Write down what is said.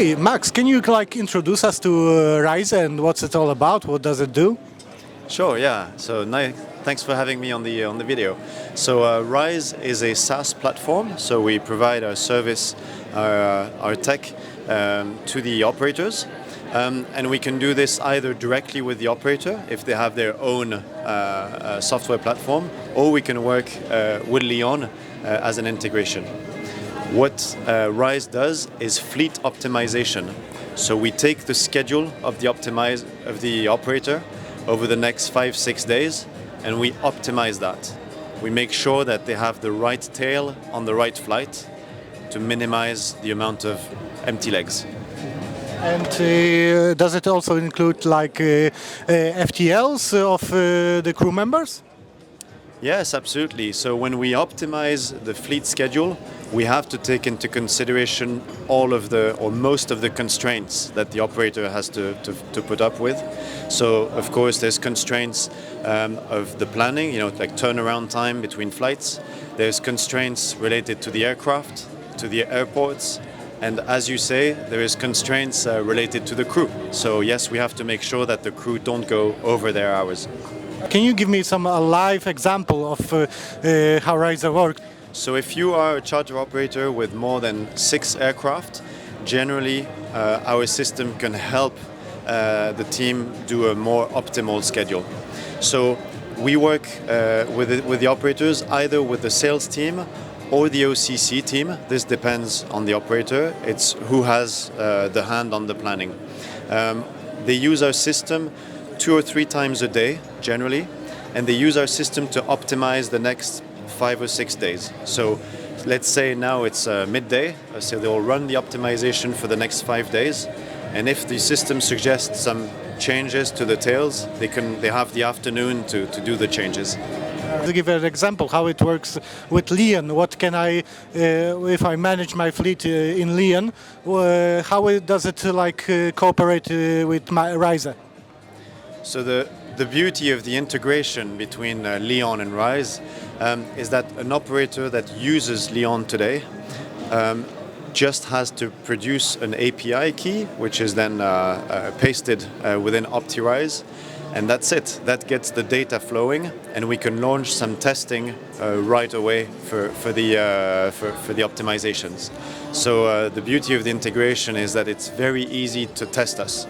Okay, Max, can you introduce us to Rise and what's it all about? What does it do? Sure, yeah. So thanks for having me on the video. So Rise is a SaaS platform. So we provide our service, our tech to the operators, and we can do this either directly with the operator if they have their own software platform, or we can work with Leon as an integration. What Rise does is fleet optimization. So we take the schedule of the operator over the next 5-6 days, and we optimize that. We make sure that they have the right tail on the right flight to minimize the amount of empty legs. And does it also include FTLs of the crew members? Yes, absolutely. So when we optimize the fleet schedule, we have to take into consideration all of the or most of the constraints that the operator has to put up with. So of course there's constraints of the planning, like turnaround time between flights. There's constraints related to the aircraft, to the airports, and as you say, there is constraints related to the crew. So yes, we have to make sure that the crew don't go over their hours. Can you give me a live example of how Rise works? So if you are a charter operator with more than 6 aircraft, generally our system can help the team do a more optimal schedule. So we work with the operators either with the sales team or the OCC team. This depends on the operator. It's who has the hand on the planning. They use our system 2 or 3 times a day, generally, and they use our system to optimize the next 5 or 6 days. So let's say now it's midday, so they'll run the optimization for the next 5 days, and if the system suggests some changes to the tails, they have the afternoon to do the changes. To give an example how it works with Leon, what can I, if I manage my fleet in Leon, how does it cooperate with my Rise? So the beauty of the integration between Leon and Rise is that an operator that uses Leon today just has to produce an API key, which is then pasted within OptiRise, and that's it. That gets the data flowing, and we can launch some testing right away for the optimizations. So the beauty of the integration is that it's very easy to test us.